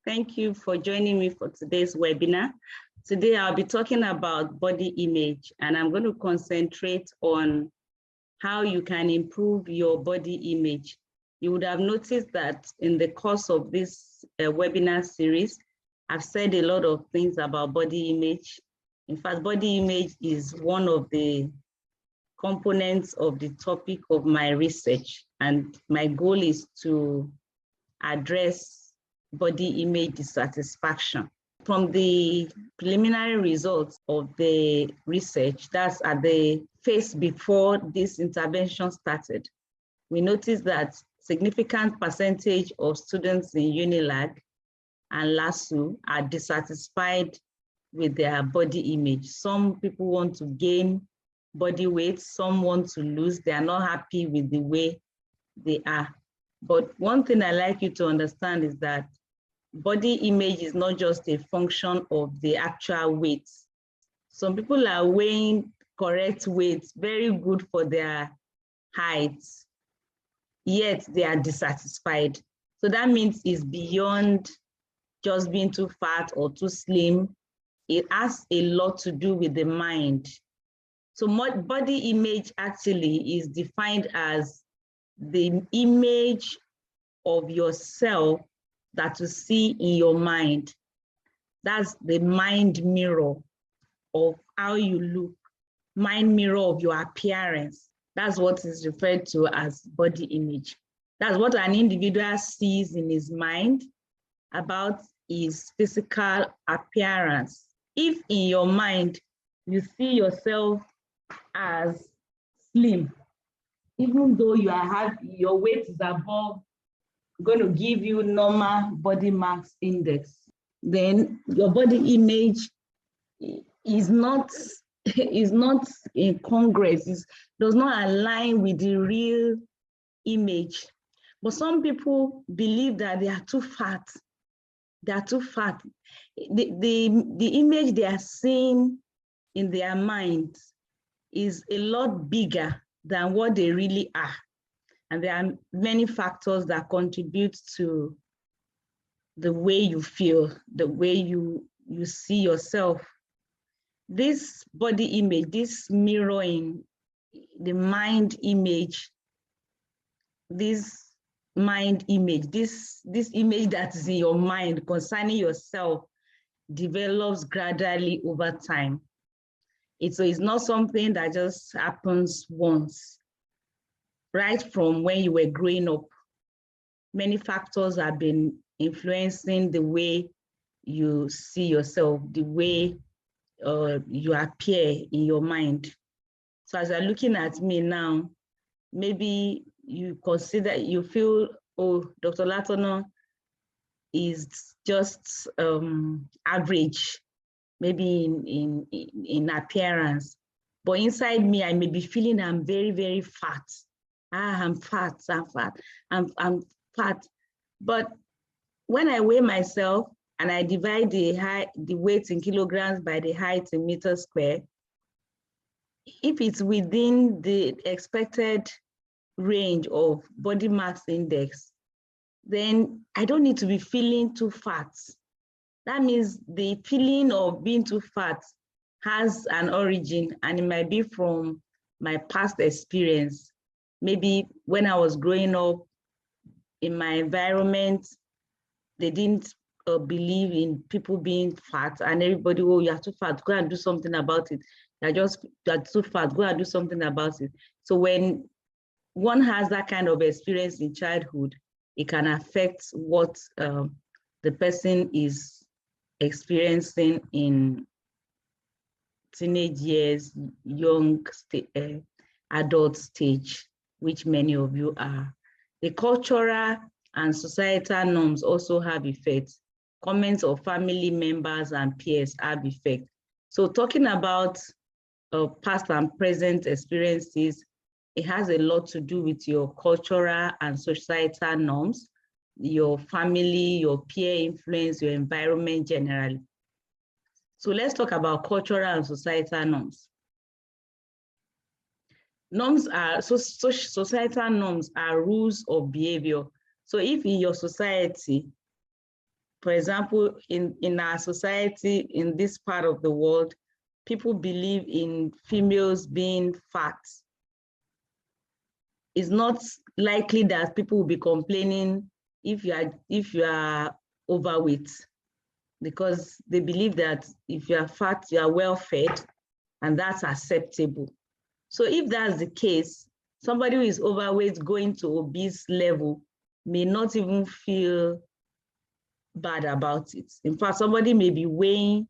Thank you for joining me for today's webinar. Today I'll be talking about body image, and I'm going to concentrate on how you can improve your body image. You would have noticed that in the course of this webinar series, I've said a lot of things about body image. In fact, body image is one of the components of the topic of my research, and my goal is to address body image dissatisfaction. From the preliminary results of the research, that's at the phase before this intervention started, we noticed that significant percentage of students in UNILAG and LASU are dissatisfied with their body image. Some people want to gain body weight, some want to lose, they are not happy with the way they are. But one thing I like you to understand is that body image is not just a function of the actual weight. Some people are weighing correct weight, very good for their height, yet they are dissatisfied. So that means it's beyond just being too fat or too slim. It has a lot to do with the mind. So body image actually is defined as the image of yourself that you see in your mind. That's the mind mirror of how you look, mind mirror of your appearance. That's what is referred to as body image. That's what an individual sees in his mind about his physical appearance. If in your mind you see yourself as slim, even though your weight is above, going to give you normal body mass index, then your body image is not incongruous, does not align with the real image. But some people believe that they are too fat. They are too fat. The image they are seeing in their mind is a lot bigger than what they really are. And there are many factors that contribute to the way you feel, the way you see yourself. This body image, this mirroring, the mind image, this image that is in your mind concerning yourself develops gradually over time. So it's not something that just happens once. Right from when you were growing up, many factors have been influencing the way you see yourself, the way you appear in your mind. So as you're looking at me now, maybe you feel, oh, Dr. Olatona is just average, maybe in appearance. But inside me, I may be feeling I'm very, very fat. I'm fat. But when I weigh myself and I divide the weight in kilograms by the height in meters square, if it's within the expected range of body mass index, then I don't need to be feeling too fat. That means the feeling of being too fat has an origin, and it might be from my past experience. Maybe when I was growing up in my environment, they didn't believe in people being fat, and everybody, oh, you're too fat, go and do something about it. You're too fat, go and do something about it. So when one has that kind of experience in childhood, it can affect what the person is experiencing in teenage years, young adult stage, which many of you are. The cultural and societal norms also have effects. Comments of family members and peers have effect. So talking about past and present experiences, it has a lot to do with your cultural and societal norms, your family, your peer influence, your environment generally. So let's talk about cultural and societal norms. Societal norms are rules of behavior. So if in your society, For example, in our society, in this part of the world, people believe in females being fat. It's not likely that people will be complaining if you are overweight, because they believe that if you are fat, you are well fed, and that's acceptable. So if that's the case, somebody who is overweight going to obese level may not even feel bad about it. In fact, somebody may be weighing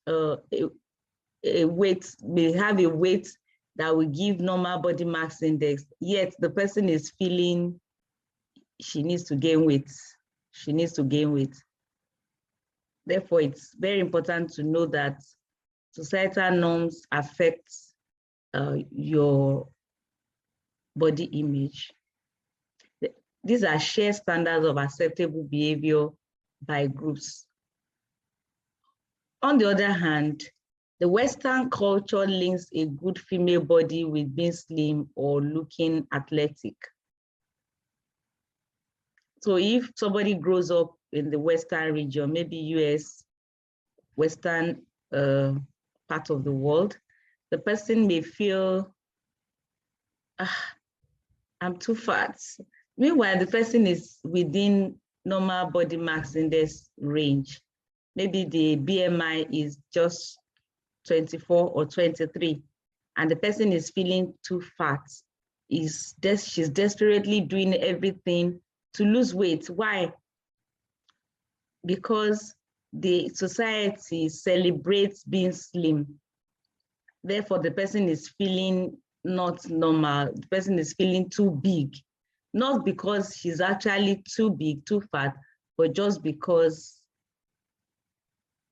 a weight, may have a weight that will give normal body mass index, yet the person is feeling she needs to gain weight. She needs to gain weight. Therefore, it's very important to know that societal norms affect your body image. These are shared standards of acceptable behavior by groups. On the other hand, the Western culture links a good female body with being slim or looking athletic. So if somebody grows up in the Western region, maybe US, Western part of the world, the person may feel, I'm too fat. Meanwhile, the person is within normal body mass index range. Maybe the BMI is just 24 or 23, and the person is feeling too fat. She's desperately doing everything to lose weight. Why? Because the society celebrates being slim. Therefore, the person is feeling not normal. The person is feeling too big, not because she's actually too big, too fat, but just because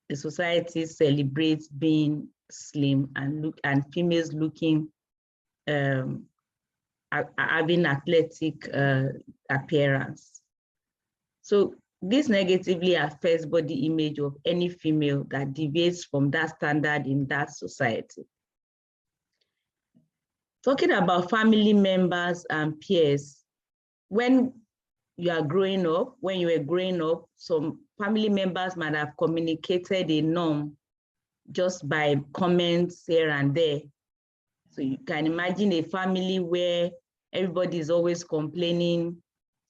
the society celebrates being slim and females looking, having athletic appearance. So this negatively affects body image of any female that deviates from that standard in that society. Talking about family members and peers, when you are growing up, when you were growing up, some family members might have communicated a norm just by comments here and there. So you can imagine a family where everybody is always complaining,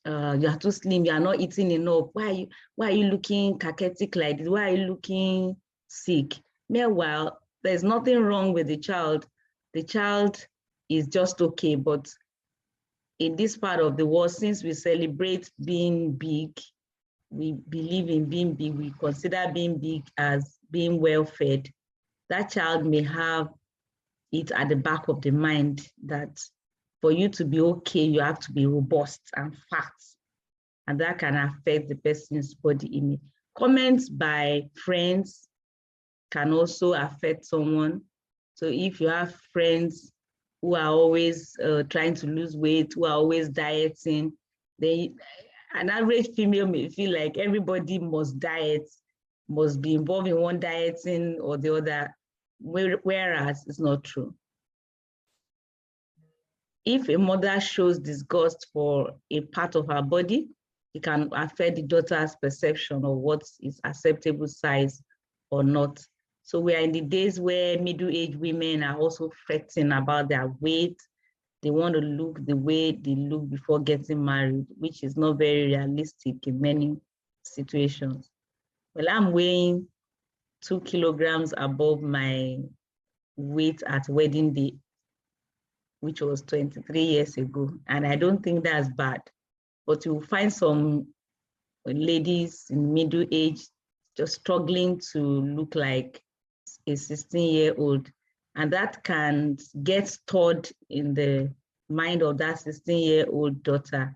you are too slim, you are not eating enough. Why are you looking cachetic like this? Why are you looking sick? Meanwhile, there's nothing wrong with the child. The child is just okay, but in this part of the world, since we celebrate being big, we believe in being big, we consider being big as being well fed, that child may have it at the back of the mind that for you to be okay, you have to be robust and fat. And that can affect the person's body image. Comments by friends can also affect someone. So if you have friends who are always trying to lose weight, who are always dieting, an average female may feel like everybody must diet, must be involved in one dieting or the other, whereas it's not true. If a mother shows disgust for a part of her body, it can affect the daughter's perception of what is acceptable size or not. So we are in the days where middle-aged women are also fretting about their weight. They want to look the way they look before getting married, which is not very realistic in many situations. Well, I'm weighing 2 kilograms above my weight at wedding day, which was 23 years ago. And I don't think that's bad. But you'll find some ladies in middle age just struggling to look like a 16-year-old. And that can get stored in the mind of that 16-year-old daughter.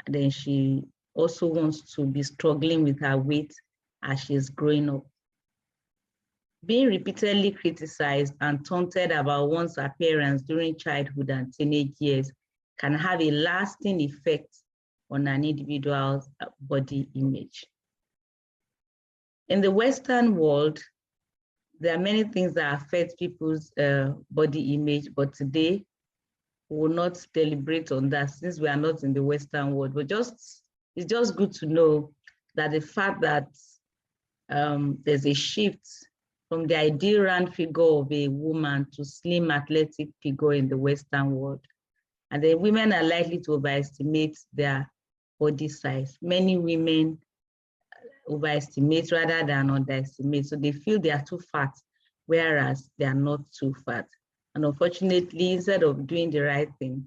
And then she also wants to be struggling with her weight as she's growing up. Being repeatedly criticized and taunted about one's appearance during childhood and teenage years can have a lasting effect on an individual's body image. In the Western world, there are many things that affect people's body image, but today we will not deliberate on that since we are not in the Western world. But it's just good to know that the fact that there's a shift from the ideal round figure of a woman to slim athletic figure in the Western world. And then women are likely to overestimate their body size. Many women overestimate rather than underestimate. So they feel they are too fat, whereas they are not too fat. And unfortunately, instead of doing the right thing,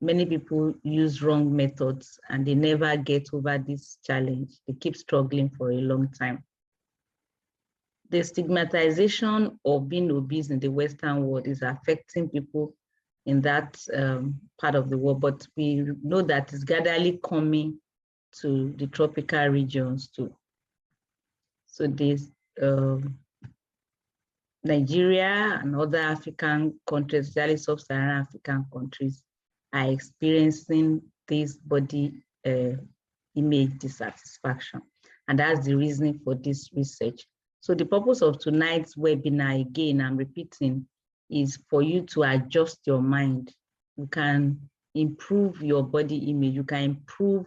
many people use wrong methods and they never get over this challenge. They keep struggling for a long time. The stigmatization of being obese in the Western world is affecting people in that part of the world, but we know that it's gradually coming to the tropical regions too. So this Nigeria and other African countries, especially sub-Saharan African countries, are experiencing this body image dissatisfaction. And that's the reason for this research. So the purpose of tonight's webinar, again, I'm repeating, is for you to adjust your mind. You can improve your body image. You can improve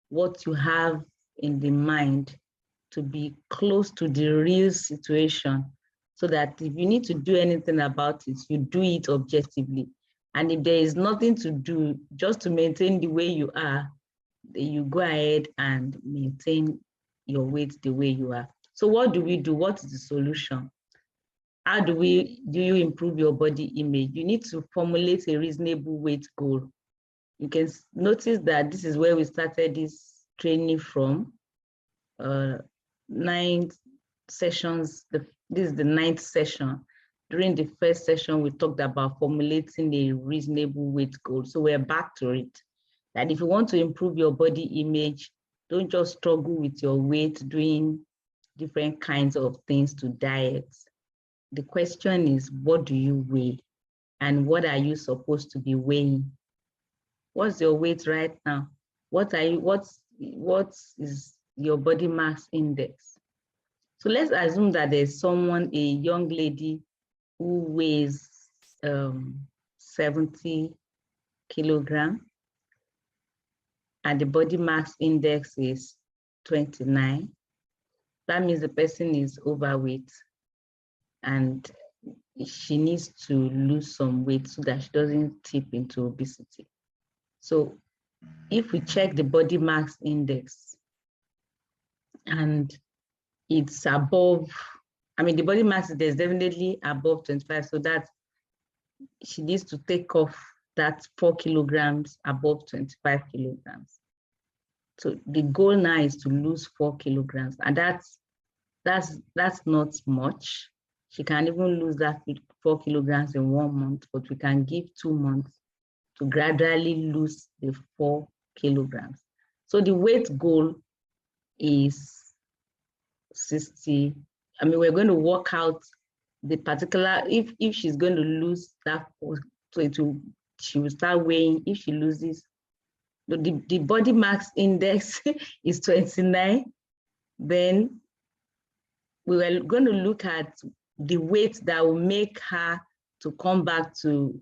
what you have in the mind to be close to the real situation, so that if you need to do anything about it, you do it objectively. And if there is nothing to do, just to maintain the way you are, you go ahead and maintain your weight the way you are. So what do we do? What is the solution? How do you improve your body image? You need to formulate a reasonable weight goal. You can notice that this is where we started this training from. 9 sessions, this is the 9th session. During the first session, we talked about formulating a reasonable weight goal. So we're back to it. That if you want to improve your body image, don't just struggle with your weight doing different kinds of things to diet. The question is, what do you weigh? And what are you supposed to be weighing? What's your weight right now? What is your body mass index? So let's assume that there's someone, a young lady who weighs 70 kilograms and the body mass index is 29. That means the person is overweight and she needs to lose some weight so that she doesn't tip into obesity. So if we check the body mass index and it's above, I mean, the body mass index is definitely above 25, so that she needs to take off that 4 kilograms above 25 kilograms. So the goal now is to lose 4 kilograms, and that's not much. She can even lose that 4 kilograms in 1 month, but we can give 2 months to gradually lose the 4 kilograms. So the weight goal is 60. I mean, we're going to work out the particular, if she's going to lose that, so she will start weighing. If she loses, the body mass index is 29, then we were going to look at the weight that will make her to come back to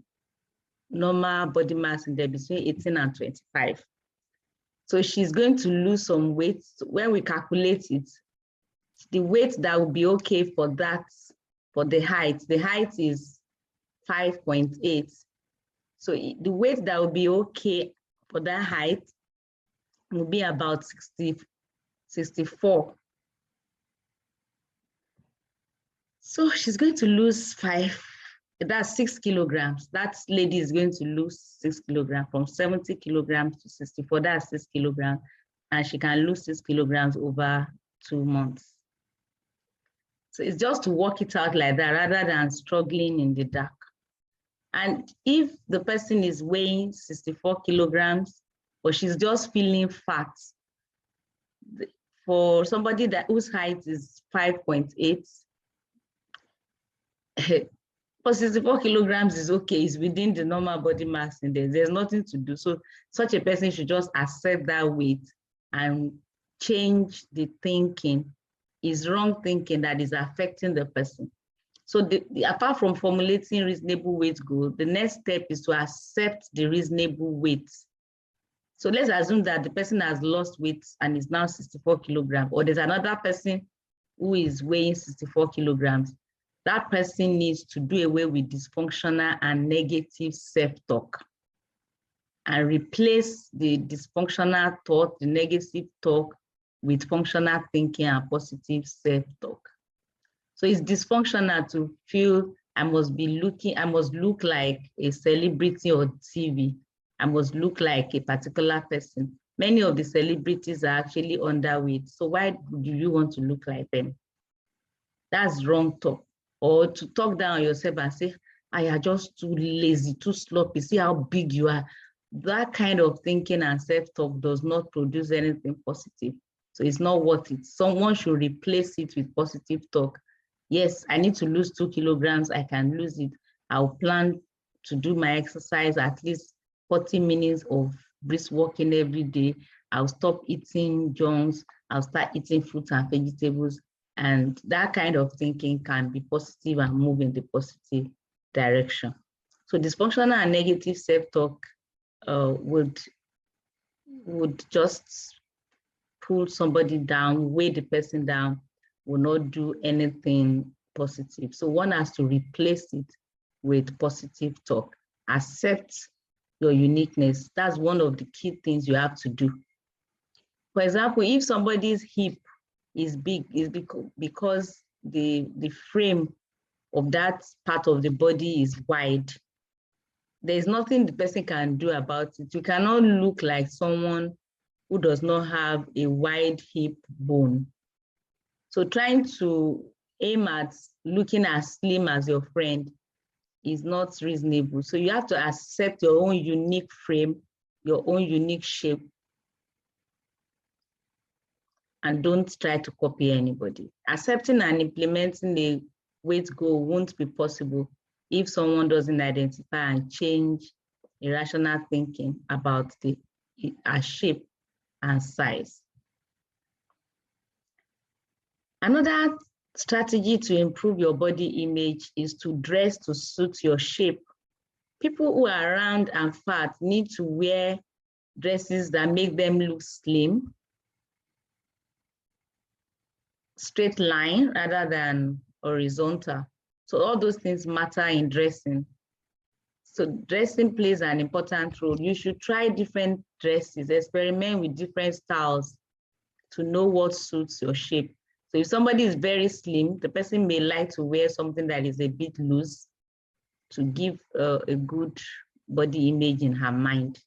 normal body mass index between 18 and 25. So she's going to lose some weight. When we calculate it, the weight that will be okay for that, for the height is 5.8. So the weight that will be okay for that height will be about 64. So she's going to lose 6 kilograms. That lady is going to lose 6 kilograms from 70 kilograms to 64. That's 6 kilograms. And she can lose 6 kilograms over 2 months. So it's just to work it out like that rather than struggling in the dark. And if the person is weighing 64 kilograms, or she's just feeling fat, for somebody whose height is 5.8, for 64 kilograms is okay, it's within the normal body mass index. There's nothing to do. So such a person should just accept that weight and change the thinking. Is wrong thinking that is affecting the person. So apart from formulating reasonable weight goal, the next step is to accept the reasonable weight So let's assume that the person has lost weight and is now 64 kilograms, or there's another person who is weighing 64 kilograms. That person needs to do away with dysfunctional and negative self-talk and replace the dysfunctional thought, the negative talk, with functional thinking and positive self-talk. So it's dysfunctional to feel I must look like a celebrity on TV. I must look like a particular person. Many of the celebrities are actually underweight. So why do you want to look like them? That's wrong talk. Or to talk down on yourself and say, I are just too lazy, too sloppy. See how big you are. That kind of thinking and self-talk does not produce anything positive. So it's not worth it. Someone should replace it with positive talk. Yes, I need to lose 2 kilograms. I can lose it. I'll plan to do my exercise at least 40 minutes of brisk walking every day. I'll stop eating junks. I'll start eating fruits and vegetables. And that kind of thinking can be positive and move in the positive direction. So dysfunctional and negative self-talk would just pull somebody down, weigh the person down, will not do anything positive. So one has to replace it with positive talk. Accept your uniqueness. That's one of the key things you have to do. For example, if somebody's hip is big, is because the frame of that part of the body is wide. There's nothing the person can do about it. You cannot look like someone who does not have a wide hip bone. So trying to aim at looking as slim as your friend is not reasonable. So you have to accept your own unique frame, your own unique shape, and don't try to copy anybody. Accepting and implementing a weight goal won't be possible if someone doesn't identify and change irrational thinking about the shape and size. Another strategy to improve your body image is to dress to suit your shape. People who are round and fat need to wear dresses that make them look slim, straight line rather than horizontal. So all those things matter in dressing. So dressing plays an important role. You should try different dresses, experiment with different styles to know what suits your shape. So if somebody is very slim, the person may like to wear something that is a bit loose to give a good body image in her mind.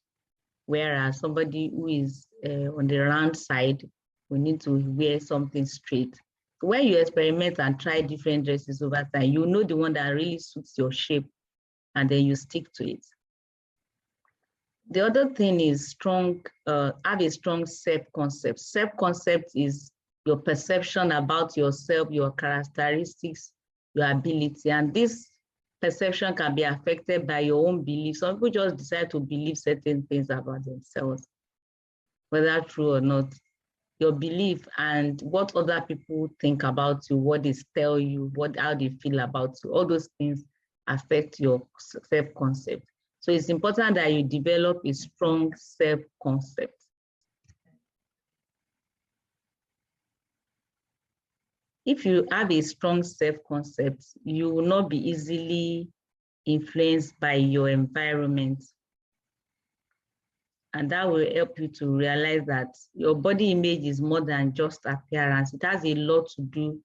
Whereas somebody who is on the round side will need to wear something straight. So when you experiment and try different dresses over time, you know the one that really suits your shape, and then you stick to it. The other thing is have a strong self-concept. Self-concept is your perception about yourself, your characteristics, your ability, and this perception can be affected by your own beliefs. Some people just decide to believe certain things about themselves, whether true or not. Your belief and what other people think about you, what they tell you, how they feel about you, all those things affect your self-concept. So it's important that you develop a strong self-concept. If you have a strong self-concept, you will not be easily influenced by your environment. And that will help you to realize that your body image is more than just appearance. It has a lot to do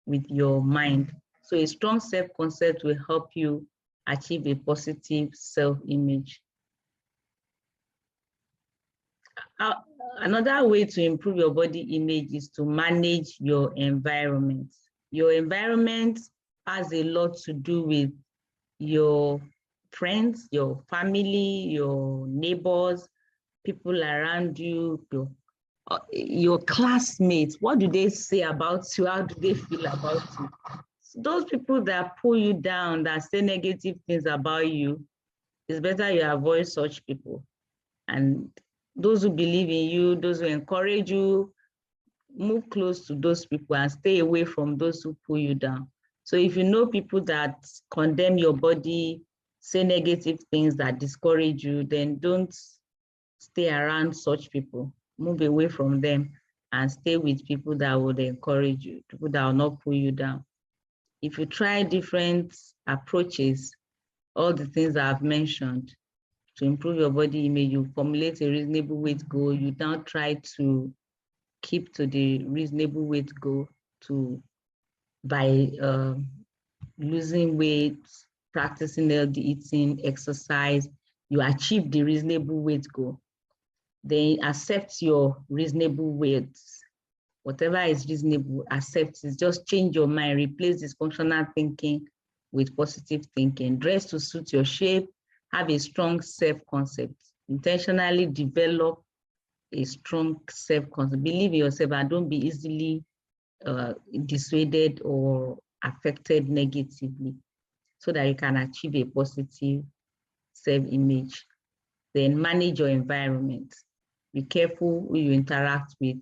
with your mind. So a strong self-concept will help you achieve a positive self-image. Another way to improve your body image is to manage your environment. Your environment has a lot to do with your friends, your family, your neighbors, people around you, your classmates. What do they say about you? How do they feel about you? So those people that pull you down, that say negative things about you, it's better you avoid such people. And those who believe in you, those who encourage you, move close to those people and stay away from those who pull you down. So if you know people that condemn your body, say negative things that discourage you, then don't stay around such people, move away from them, and stay with people that would encourage you, people that will not pull you down. If you try different approaches, all the things I've mentioned to improve your body image, you formulate a reasonable weight goal, you now try to keep to the reasonable weight goal by losing weight, practicing healthy eating, exercise, you achieve the reasonable weight goal. Then accept your reasonable weight. Whatever is reasonable, accept it. Just change your mind, replace dysfunctional thinking with positive thinking. Dress to suit your shape, have a strong self-concept. Intentionally develop a strong self-concept. Believe in yourself and don't be easily dissuaded or affected negatively, so that you can achieve a positive self-image. Then manage your environment. Be careful who you interact with,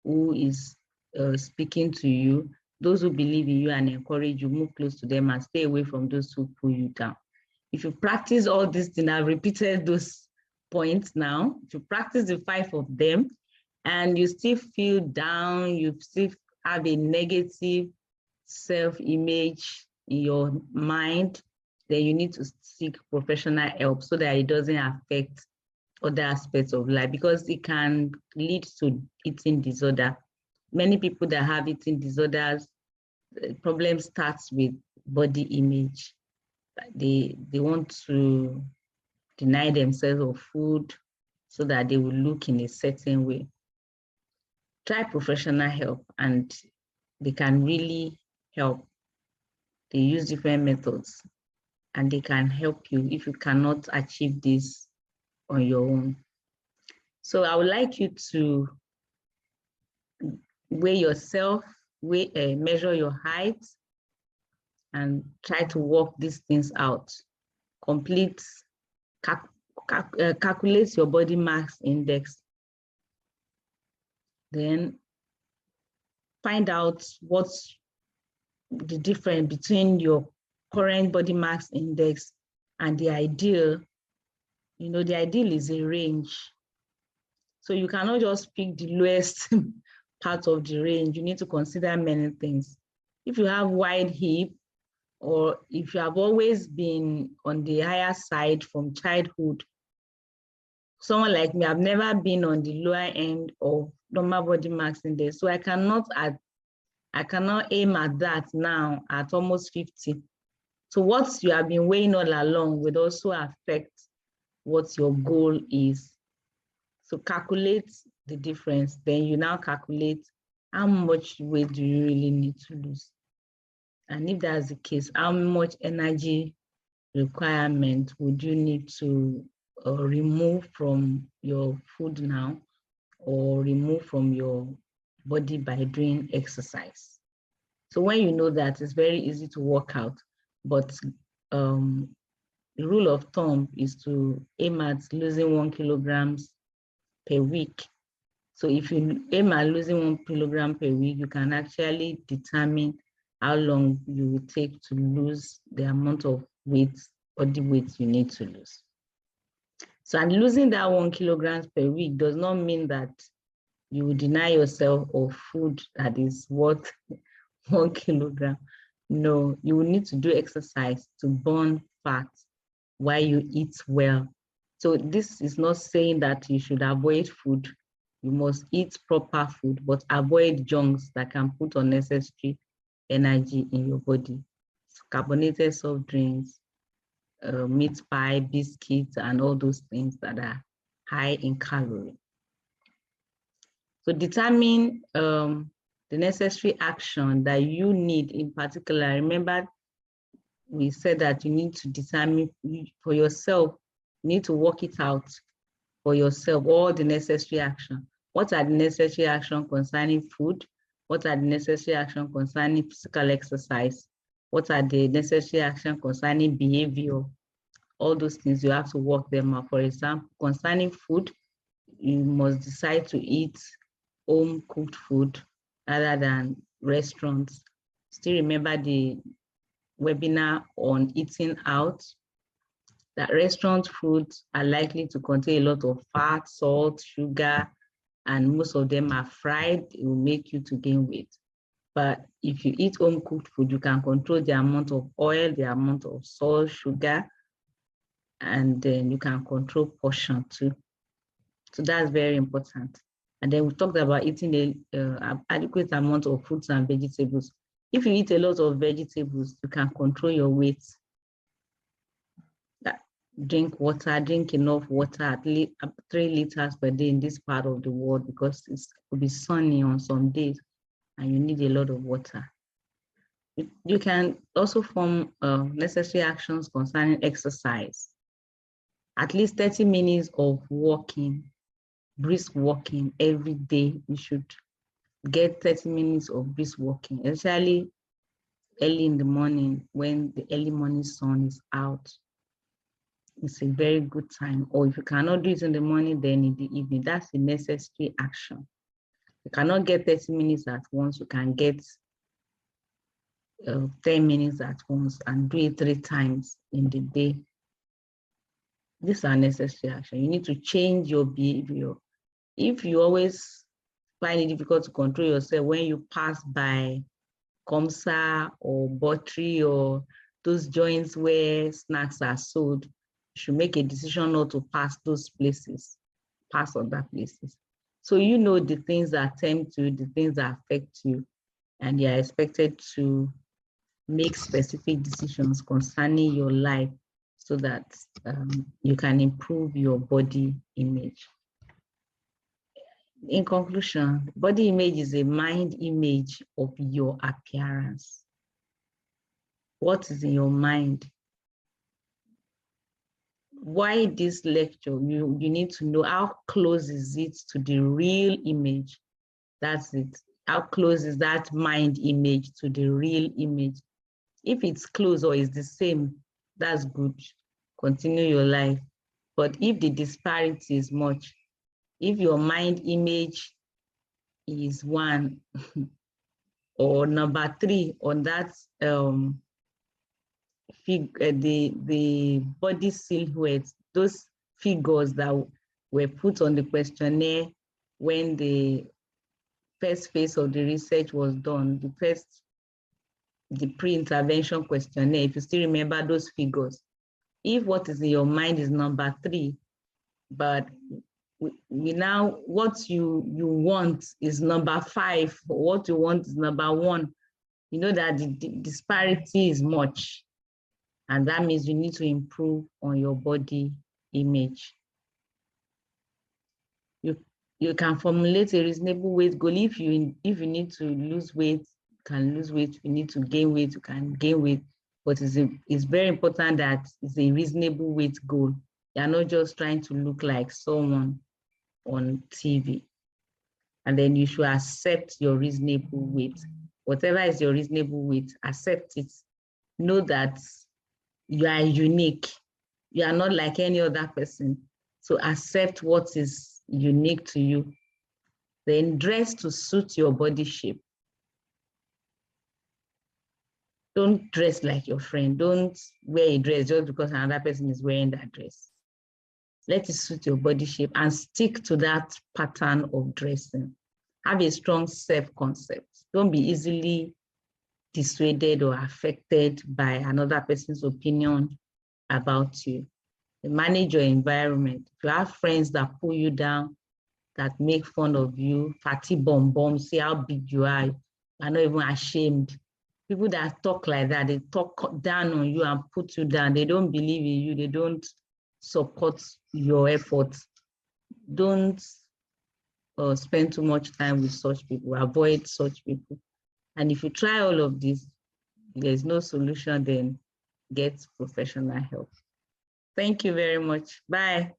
who is speaking to you. Those who believe in you and encourage you, move close to them and stay away from those who pull you down. If you practice all these things, I've repeated those points now. If you practice the 5 of them and you still feel down, you still have a negative self-image in your mind, then you need to seek professional help so that it doesn't affect other aspects of life, because it can lead to eating disorder. Many people that have eating disorders, the problem starts with body image. They want to deny themselves of food so that they will look in a certain way. Try professional help and they can really help. They use different methods and they can help you if you cannot achieve this on your own. So I would like you to weigh yourself, measure your height, and try to work these things out. Calculate your body mass index. Then find out what's the difference between your current body mass index and the ideal. You know, the ideal is a range. So you cannot just pick the lowest part of the range. You need to consider many things. If you have wide hip, or if you have always been on the higher side from childhood, someone like me, I've never been on the lower end of normal body mass index. So I cannot aim at that now at almost 50. So what you have been weighing all along would also affect what your goal is. So calculate the difference. Then you now calculate how much weight do you really need to lose. And if that's the case, how much energy requirement would you need to remove from your food now, or remove from your body by doing exercise? So when you know that, it's very easy to work out. But the rule of thumb is to aim at losing 1 kilogram per week. So if you aim at losing 1 kilogram per week, you can actually determine how long you will take to lose the amount of weight, body weight you need to lose. So, and losing that 1 kilogram per week does not mean that you will deny yourself of food that is worth 1 kilogram. No, you will need to do exercise to burn fat while you eat well. So this is not saying that you should avoid food. You must eat proper food, but avoid junks that can put unnecessary energy in your body. So carbonated soft drinks, meat pie, biscuits, and all those things that are high in calorie. So determine the necessary action that you need in particular. Remember, we said that you need to determine for yourself, you need to work it out for yourself, all the necessary action. What are the necessary action concerning food? What are the necessary action concerning physical exercise? What are the necessary action concerning behavior? All those things, you have to work them out. For example, concerning food, you must decide to eat home cooked food rather than restaurants. Still remember the webinar on eating out. that restaurant foods are likely to contain a lot of fat, salt, sugar, and most of them are fried. It will make you to gain weight. But if you eat home cooked food, you can control the amount of oil, the amount of salt, sugar, and then you can control portion too. So that's very important. And then we talked about eating an adequate amount of fruits and vegetables. If you eat a lot of vegetables, you can control your weight. Drink water, drink enough water, at least 3 liters per day in this part of the world, because it could be sunny on some days and you need a lot of water. You can also form necessary actions concerning exercise. At least 30 minutes of walking, brisk walking every day. You should get 30 minutes of brisk walking, especially early in the morning when the early morning sun is out. It's a very good time. Or if you cannot do it in the morning, then in the evening. That's a necessary action. You cannot get 30 minutes at once. You can get 10 minutes at once and do it 3 times in the day. These are necessary action. You need to change your behavior. If you always find it difficult to control yourself when you pass by Comsa or Buttery or those joints where snacks are sold, you should make a decision not to pass those places, pass other places. So you know the things that tempt you, the things that affect you, and you are expected to make specific decisions concerning your life so that you can improve your body image. In conclusion, body image is a mind image of your appearance. What is in your mind? Why this lecture? You need to know how close is it to the real image. That's it. How close is that mind image to the real image? If it's close or it's the same, that's good. Continue your life. But if the disparity is much, if your mind image is 1 or number 3 on that the body silhouette, those figures that were put on the questionnaire when the first phase of the research was done, the pre-intervention questionnaire, if you still remember those figures. If what is in your mind is number 3, but we now, what you want is number 5, or what you want is number 1, you know that the disparity is much. And that means you need to improve on your body image. You can formulate a reasonable weight goal. If you need to lose weight, you can lose weight. If you need to gain weight, you can gain weight. But it's very important that it's a reasonable weight goal. You're not just trying to look like someone on TV. And then you should accept your reasonable weight. Whatever is your reasonable weight, accept it. Know that you are unique. You are not like any other person. So accept what is unique to you. Then dress to suit your body shape. Don't dress like your friend. Don't wear a dress just because another person is wearing that dress. Let it suit your body shape and stick to that pattern of dressing. Have a strong self-concept. Don't be easily dissuaded or affected by another person's opinion about you. Manage your environment. If you have friends that pull you down, that make fun of you, fatty bum bum, see how big you are not even ashamed. People that talk like that, they talk down on you and put you down. They don't believe in you. They don't support your efforts. Don't spend too much time with such people. Avoid such people. And if you try all of this, there's no solution, then get professional help. Thank you very much. Bye.